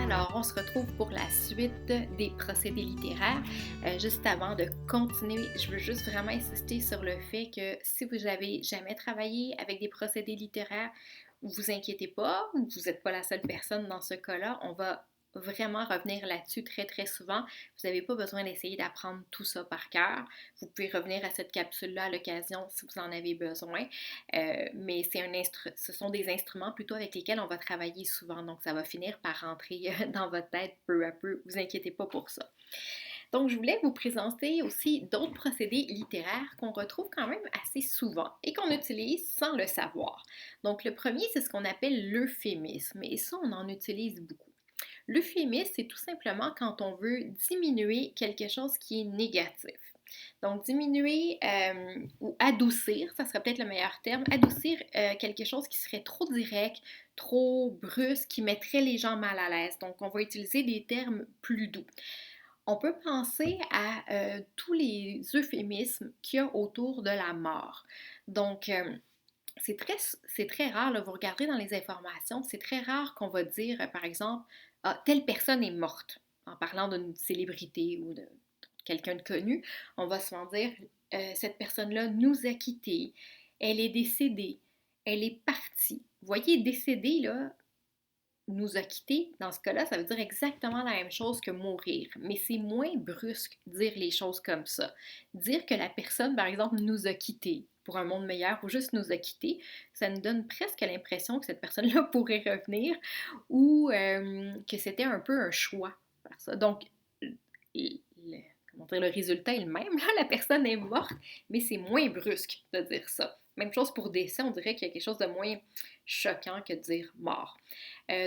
Alors, on se retrouve pour la suite des procédés littéraires. Juste avant de continuer, je veux juste vraiment insister sur le fait que si vous n'avez jamais travaillé avec des procédés littéraires, vous inquiétez pas, vous n'êtes pas la seule personne dans ce cas-là. On va vraiment revenir là-dessus très très souvent. Vous n'avez pas besoin d'essayer d'apprendre tout ça par cœur. Vous pouvez revenir à cette capsule-là à l'occasion si vous en avez besoin. Mais ce sont des instruments plutôt avec lesquels on va travailler souvent. Donc, ça va finir par rentrer dans votre tête peu à peu. Vous inquiétez pas pour ça. Donc, je voulais vous présenter aussi d'autres procédés littéraires qu'on retrouve quand même assez souvent et qu'on utilise sans le savoir. Donc, le premier, c'est ce qu'on appelle l'euphémisme. Et ça, on en utilise beaucoup. L'euphémisme, c'est tout simplement quand on veut diminuer quelque chose qui est négatif. Donc, diminuer ou adoucir, ça serait peut-être le meilleur terme, adoucir quelque chose qui serait trop direct, trop brusque, qui mettrait les gens mal à l'aise. Donc, on va utiliser des termes plus doux. On peut penser à tous les euphémismes qu'il y a autour de la mort. Donc, c'est très rare, là, vous regardez dans les informations, c'est très rare qu'on va dire, par exemple, ah, telle personne est morte, en parlant d'une célébrité ou de quelqu'un de connu. On va souvent dire, cette personne-là nous a quittés, elle est décédée, elle est partie. Vous voyez, décédée, là, nous a quittés, dans ce cas-là, ça veut dire exactement la même chose que mourir, mais c'est moins brusque dire les choses comme ça. Dire que la personne, par exemple, nous a quittés pour un monde meilleur ou juste nous a quittés, ça nous donne presque l'impression que cette personne-là pourrait revenir ou que c'était un peu un choix. Donc, le, comment dire, le résultat est le même, là, la personne est morte, mais c'est moins brusque de dire ça. Même chose pour décès, on dirait qu'il y a quelque chose de moins choquant que de dire mort.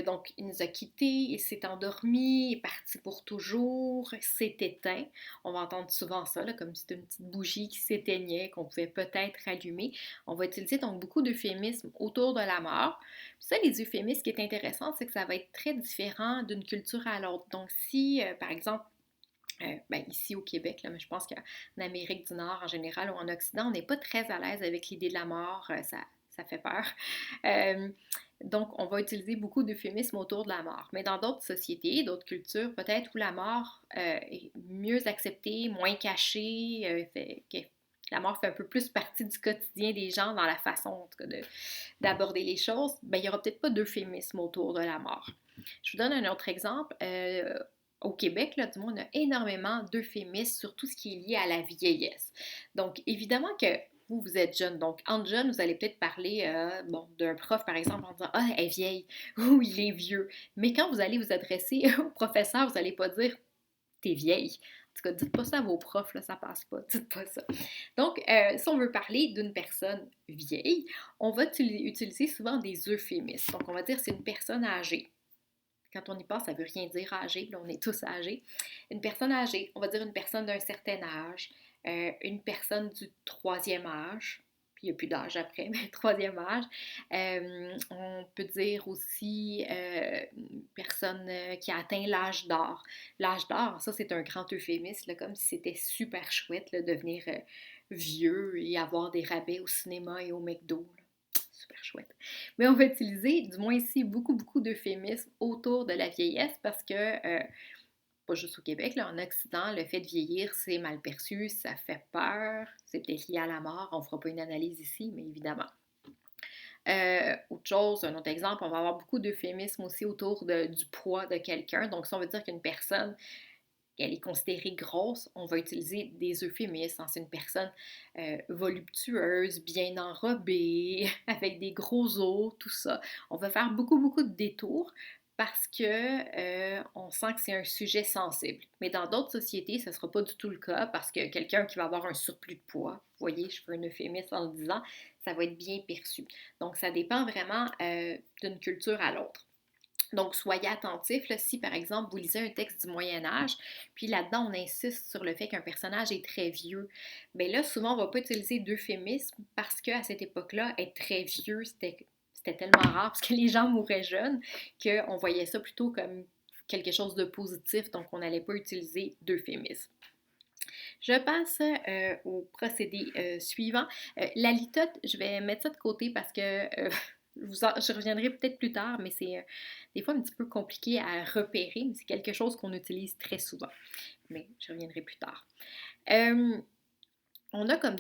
Donc, il nous a quittés, il s'est endormi, il est parti pour toujours, s'est éteint. On va entendre souvent ça, là, comme si c'était une petite bougie qui s'éteignait, qu'on pouvait peut-être allumer. On va utiliser donc beaucoup d'euphémismes autour de la mort. Puis ça, les euphémismes, ce qui est intéressant, c'est que ça va être très différent d'une culture à l'autre. Donc, si, par exemple, ici au Québec, là, mais je pense qu'en Amérique du Nord en général ou en Occident, on n'est pas très à l'aise avec l'idée de la mort, ça fait peur. Euh, donc, on va utiliser beaucoup d'euphémismes autour de la mort. Mais dans d'autres sociétés, d'autres cultures, peut-être où la mort est mieux acceptée, moins cachée, la mort fait un peu plus partie du quotidien des gens dans la façon, en tout cas, d'aborder les choses, ben, il n'y aura peut-être pas d'euphémisme autour de la mort. Je vous donne un autre exemple. Au Québec, là, du moins, on a énormément d'euphémismes sur tout ce qui est lié à la vieillesse. Donc, évidemment que vous êtes jeune. Donc, entre jeunes, vous allez peut-être parler d'un prof, par exemple, en disant « Ah, elle est vieille » ou « Il est vieux ». Mais quand vous allez vous adresser au professeur, vous n'allez pas dire « T'es vieille ». En tout cas, dites pas ça à vos profs, là, ça passe pas. Dites pas ça. Donc, si on veut parler d'une personne vieille, on va utiliser souvent des euphémismes. Donc, on va dire c'est une personne âgée. Quand on y pense, ça ne veut rien dire âgé, là, on est tous âgés. Une personne âgée, on va dire une personne d'un certain âge, une personne du troisième âge, puis il n'y a plus d'âge après, mais troisième âge. On peut dire aussi une personne qui a atteint l'âge d'or. L'âge d'or, ça c'est un grand euphémisme, là, comme si c'était super chouette là, de devenir vieux et avoir des rabais au cinéma et au McDo. Là. Super chouette. Mais on va utiliser, du moins ici, beaucoup, beaucoup d'euphémismes autour de la vieillesse parce que, pas juste au Québec, là, en Occident, le fait de vieillir, c'est mal perçu, ça fait peur, c'est peut-être lié à la mort, on ne fera pas une analyse ici, mais évidemment. Autre chose, un autre exemple, on va avoir beaucoup d'euphémismes aussi autour du poids de quelqu'un. Donc, si on veut dire qu'une personne elle est considérée grosse, on va utiliser des euphémismes. C'est une personne voluptueuse, bien enrobée, avec des gros os, tout ça. On va faire beaucoup, beaucoup de détours parce que on sent que c'est un sujet sensible. Mais dans d'autres sociétés, ce ne sera pas du tout le cas parce que quelqu'un qui va avoir un surplus de poids, vous voyez, je fais un euphémisme en le disant, ça va être bien perçu. Donc, ça dépend vraiment d'une culture à l'autre. Donc, soyez attentifs, là, si par exemple vous lisez un texte du Moyen Âge, puis là-dedans on insiste sur le fait qu'un personnage est très vieux, bien là, souvent on ne va pas utiliser d'euphémisme parce qu'à cette époque-là, être très vieux, c'était tellement rare parce que les gens mouraient jeunes qu'on voyait ça plutôt comme quelque chose de positif, donc on n'allait pas utiliser d'euphémisme. Je passe au procédé suivant. La litote, je vais mettre ça de côté parce que Je reviendrai peut-être plus tard, mais c'est des fois un petit peu compliqué à repérer, mais c'est quelque chose qu'on utilise très souvent. Mais je reviendrai plus tard. Euh, on a comme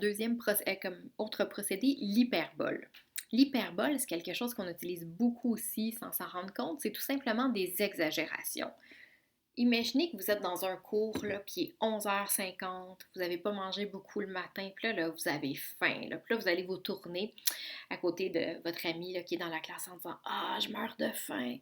autre procédé l'hyperbole. L'hyperbole, c'est quelque chose qu'on utilise beaucoup aussi sans s'en rendre compte. C'est tout simplement des exagérations. Imaginez que vous êtes dans un cours, là, puis il est 11h50, vous n'avez pas mangé beaucoup le matin, puis là, vous avez faim, là, puis là, vous allez vous tourner à côté de votre ami là, qui est dans la classe en disant «Ah, je meurs de faim».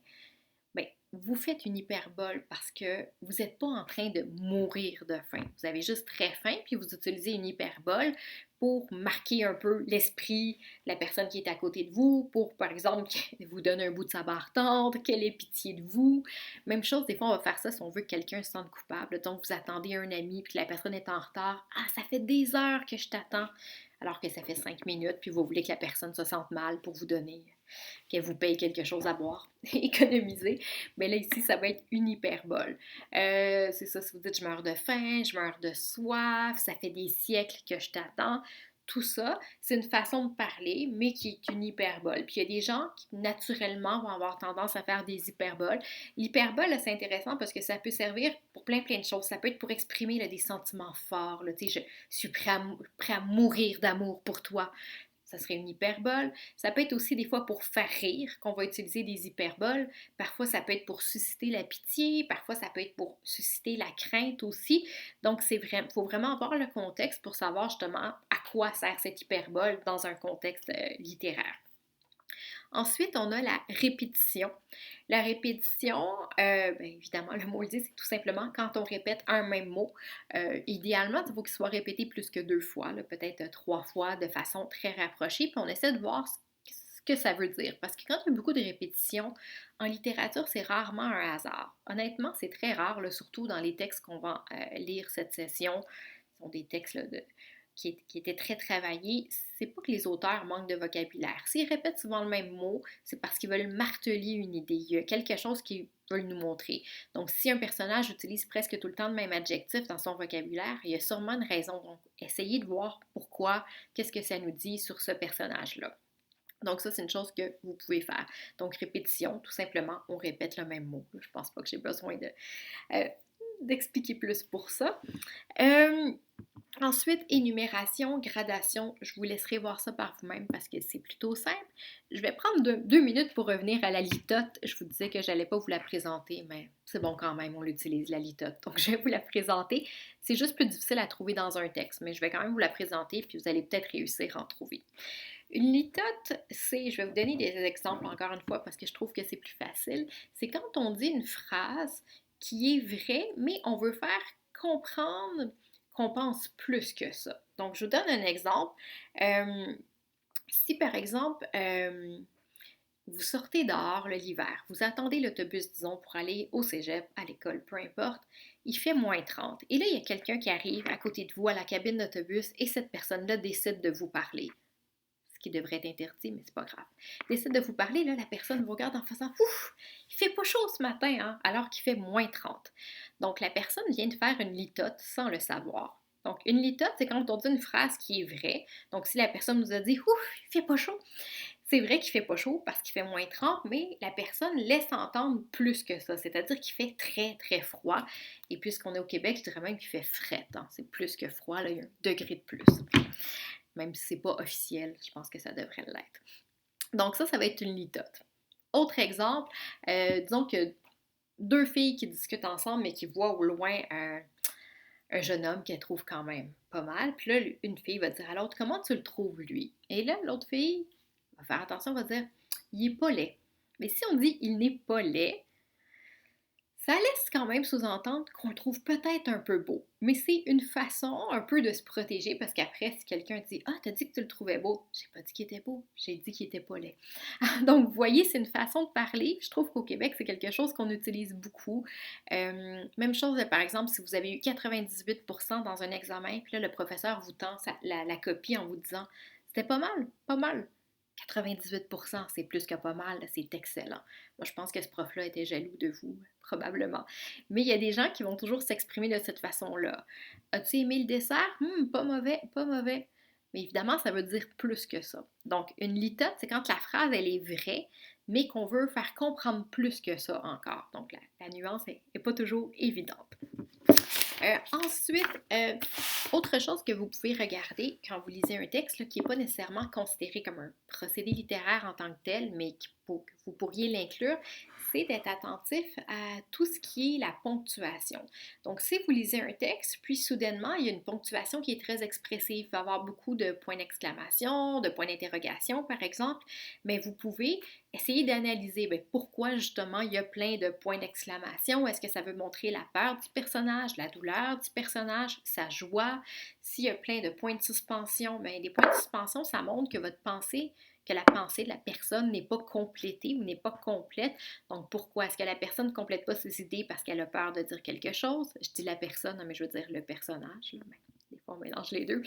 Bien, vous faites une hyperbole parce que vous n'êtes pas en train de mourir de faim. Vous avez juste très faim, puis vous utilisez une hyperbole pour marquer un peu l'esprit de la personne qui est à côté de vous, pour, par exemple, qu'elle vous donne un bout de sa barre tendre, qu'elle ait pitié de vous. Même chose, des fois, on va faire ça si on veut que quelqu'un se sente coupable. Donc, vous attendez un ami, puis la personne est en retard. Ah, ça fait des heures que je t'attends, alors que ça fait 5 minutes, puis vous voulez que la personne se sente mal pour vous donner qu'elle vous paye quelque chose à boire, économiser. Mais là, ici, ça va être une hyperbole. C'est ça, si vous dites je meurs de faim, je meurs de soif, ça fait des siècles que je t'attends. Tout ça, c'est une façon de parler, mais qui est une hyperbole. Puis il y a des gens qui, naturellement, vont avoir tendance à faire des hyperboles. L'hyperbole, c'est intéressant parce que ça peut servir pour plein de choses. Ça peut être pour exprimer là, des sentiments forts. Là, je suis prêt à mourir d'amour pour toi. Ça serait une hyperbole. Ça peut être aussi des fois pour faire rire qu'on va utiliser des hyperboles. Parfois, ça peut être pour susciter la pitié. Parfois, ça peut être pour susciter la crainte aussi. Donc, il faut vraiment avoir le contexte pour savoir justement à quoi sert cette hyperbole dans un contexte littéraire. Ensuite, on a la répétition. La répétition, bien évidemment, le mot le dit, c'est tout simplement quand on répète un même mot. Idéalement, il faut qu'il soit répété plus que 2 fois, peut-être 3 fois de façon très rapprochée, puis on essaie de voir ce que ça veut dire. Parce que quand il y a beaucoup de répétitions, en littérature, c'est rarement un hasard. Honnêtement, c'est très rare, là, surtout dans les textes qu'on va lire cette session. Ce sont des textes là, qui étaient très travaillés. C'est pas que les auteurs manquent de vocabulaire. S'ils répètent souvent le même mot, c'est parce qu'ils veulent marteler une idée. Il y a quelque chose qu'ils veulent nous montrer. Donc, si un personnage utilise presque tout le temps le même adjectif dans son vocabulaire, il y a sûrement une raison. Donc, essayez de voir pourquoi, qu'est-ce que ça nous dit sur ce personnage-là. Donc ça, c'est une chose que vous pouvez faire. Donc répétition, tout simplement, on répète le même mot. Je pense pas que j'ai besoin d'expliquer plus pour ça. Ensuite, énumération, gradation, je vous laisserai voir ça par vous-même parce que c'est plutôt simple. Je vais prendre 2 minutes pour revenir à la litote. Je vous disais que je n'allais pas vous la présenter, mais c'est bon quand même, on l'utilise, la litote. Donc, je vais vous la présenter. C'est juste plus difficile à trouver dans un texte, mais je vais quand même vous la présenter, puis vous allez peut-être réussir à en trouver. Une litote, je vais vous donner des exemples encore une fois parce que je trouve que c'est plus facile. C'est quand on dit une phrase qui est vraie, mais on veut faire comprendre qu'on pense plus que ça. Donc, je vous donne un exemple. Si par exemple, vous sortez dehors l'hiver, vous attendez l'autobus, disons, pour aller au cégep, à l'école, peu importe, il fait -30. Et là, il y a quelqu'un qui arrive à côté de vous à la cabine d'autobus et cette personne-là décide de vous parler. Ce qui devrait être interdit, mais c'est pas grave. Décide de vous parler, là, la personne vous regarde en faisant Ouf, il fait pas chaud ce matin, hein, alors qu'il fait -30. Donc, la personne vient de faire une litote sans le savoir. Donc, une litote, c'est quand on dit une phrase qui est vraie. Donc, si la personne nous a dit Ouf, il fait pas chaud, c'est vrai qu'il fait pas chaud parce qu'il fait -30, mais la personne laisse entendre plus que ça, c'est-à-dire qu'il fait très, très froid. Et puisqu'on est au Québec, je dirais même qu'il fait fret. Hein. C'est plus que froid, là, il y a un degré de plus. Même si c'est pas officiel, je pense que ça devrait l'être. Donc ça va être une litote. Autre exemple, disons que 2 filles qui discutent ensemble, mais qui voient au loin un jeune homme qu'elle trouve quand même pas mal. Puis là, une fille va dire à l'autre, comment tu le trouves, lui? Et là, l'autre fille va faire attention, va dire, il est pas laid. Mais si on dit, il n'est pas laid, ça laisse quand même sous-entendre qu'on le trouve peut-être un peu beau. Mais c'est une façon un peu de se protéger parce qu'après, si quelqu'un dit « Ah, t'as dit que tu le trouvais beau. » J'ai pas dit qu'il était beau, j'ai dit qu'il était pas laid. Donc, vous voyez, c'est une façon de parler. Je trouve qu'au Québec, c'est quelque chose qu'on utilise beaucoup. Même chose, par exemple, si vous avez eu 98% dans un examen, puis là, le professeur vous tend la copie en vous disant « C'était pas mal, pas mal. » 98%, c'est plus que pas mal, c'est excellent. Moi, je pense que ce prof-là était jaloux de vous, probablement. Mais il y a des gens qui vont toujours s'exprimer de cette façon-là. As-tu aimé le dessert? Pas mauvais, pas mauvais. Mais évidemment, ça veut dire plus que ça. Donc, une litote, c'est quand la phrase, elle est vraie, mais qu'on veut faire comprendre plus que ça encore. Donc, la nuance n'est pas toujours évidente. Ensuite, autre chose que vous pouvez regarder quand vous lisez un texte là, qui n'est pas nécessairement considéré comme un procédé littéraire en tant que tel, mais que vous pourriez l'inclure, c'est d'être attentif à tout ce qui est la ponctuation. Donc, si vous lisez un texte, puis soudainement, il y a une ponctuation qui est très expressive, il va y avoir beaucoup de points d'exclamation, de points d'interrogation, par exemple, mais vous pouvez essayer d'analyser pourquoi justement il y a plein de points d'exclamation. Est-ce que ça veut montrer la peur du personnage, la douleur du personnage, sa joie? S'il y a plein de points de suspension, des points de suspension, ça montre que que la pensée de la personne n'est pas complétée ou n'est pas complète. Donc, pourquoi? Est-ce que la personne ne complète pas ses idées parce qu'elle a peur de dire quelque chose? Je dis la personne, mais je veux dire le personnage. Là, des fois, on mélange les deux.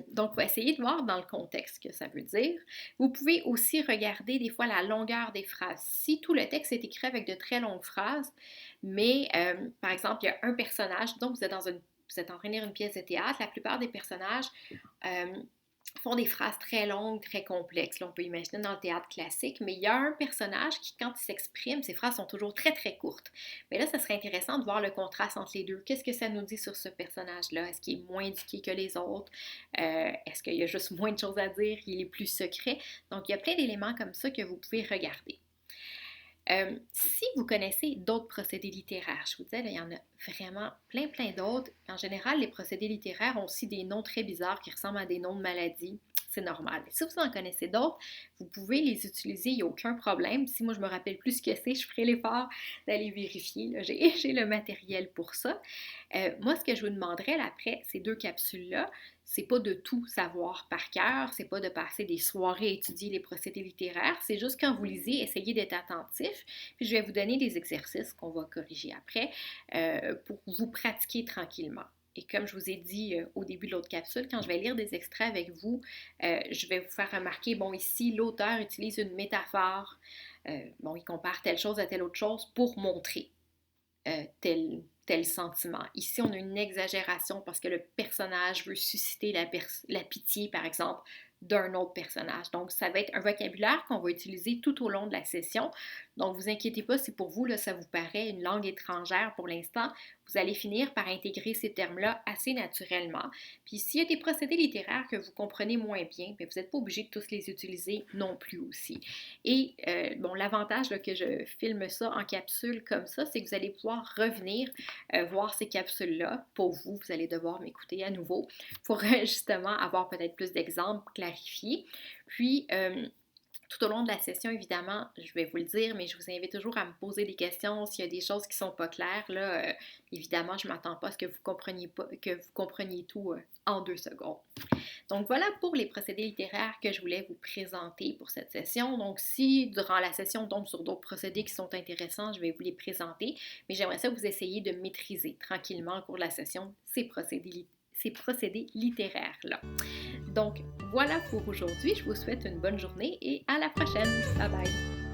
Donc, vous essayez de voir dans le contexte ce que ça veut dire. Vous pouvez aussi regarder des fois la longueur des phrases. Si tout le texte est écrit avec de très longues phrases, mais par exemple, il y a un personnage, donc vous êtes en train de lire une pièce de théâtre, la plupart des personnages font des phrases très longues, très complexes. Là, on peut imaginer dans le théâtre classique, mais il y a un personnage qui, quand il s'exprime, ses phrases sont toujours très, très courtes. Mais là, ça serait intéressant de voir le contraste entre les deux. Qu'est-ce que ça nous dit sur ce personnage-là? Est-ce qu'il est moins éduqué que les autres? Est-ce qu'il y a juste moins de choses à dire? Il est plus secret? Donc, il y a plein d'éléments comme ça que vous pouvez regarder. Si vous connaissez d'autres procédés littéraires, je vous disais, là, il y en a vraiment plein, plein d'autres. En général, les procédés littéraires ont aussi des noms très bizarres qui ressemblent à des noms de maladies. C'est normal. Mais si vous en connaissez d'autres, vous pouvez les utiliser, il n'y a aucun problème. Si moi, je me rappelle plus ce que c'est, je ferai l'effort d'aller vérifier. Là, j'ai le matériel pour ça. Moi, ce que je vous demanderais là, après ces deux capsules-là, c'est pas de tout savoir par cœur, c'est pas de passer des soirées à étudier les procédés littéraires, c'est juste quand vous lisez, essayez d'être attentif. Puis je vais vous donner des exercices qu'on va corriger après pour vous pratiquer tranquillement. Et comme je vous ai dit au début de l'autre capsule, quand je vais lire des extraits avec vous, je vais vous faire remarquer, bon, ici, l'auteur utilise une métaphore, il compare telle chose à telle autre chose pour montrer tel sentiment. Ici, on a une exagération parce que le personnage veut susciter la pitié, par exemple, d'un autre personnage. Donc, ça va être un vocabulaire qu'on va utiliser tout au long de la session. Donc, vous inquiétez pas si pour vous, là, ça vous paraît une langue étrangère pour l'instant. Vous allez finir par intégrer ces termes-là assez naturellement. Puis, s'il y a des procédés littéraires que vous comprenez moins bien, bien vous n'êtes pas obligé de tous les utiliser non plus aussi. Et, l'avantage là, que je filme ça en capsule comme ça, c'est que vous allez pouvoir revenir voir ces capsules-là. Pour vous, vous allez devoir m'écouter à nouveau pour justement avoir peut-être plus d'exemples clarifiés. Puis, tout au long de la session, évidemment, je vais vous le dire, mais je vous invite toujours à me poser des questions s'il y a des choses qui ne sont pas claires. Là, évidemment, je ne m'attends pas à ce que vous compreniez tout en 2 secondes. Donc voilà pour les procédés littéraires que je voulais vous présenter pour cette session. Donc si durant la session on tombe sur d'autres procédés qui sont intéressants, je vais vous les présenter, mais j'aimerais ça que vous essayiez de maîtriser tranquillement au cours de la session ces procédés littéraires-là. Donc voilà pour aujourd'hui, je vous souhaite une bonne journée et à la prochaine. Bye bye!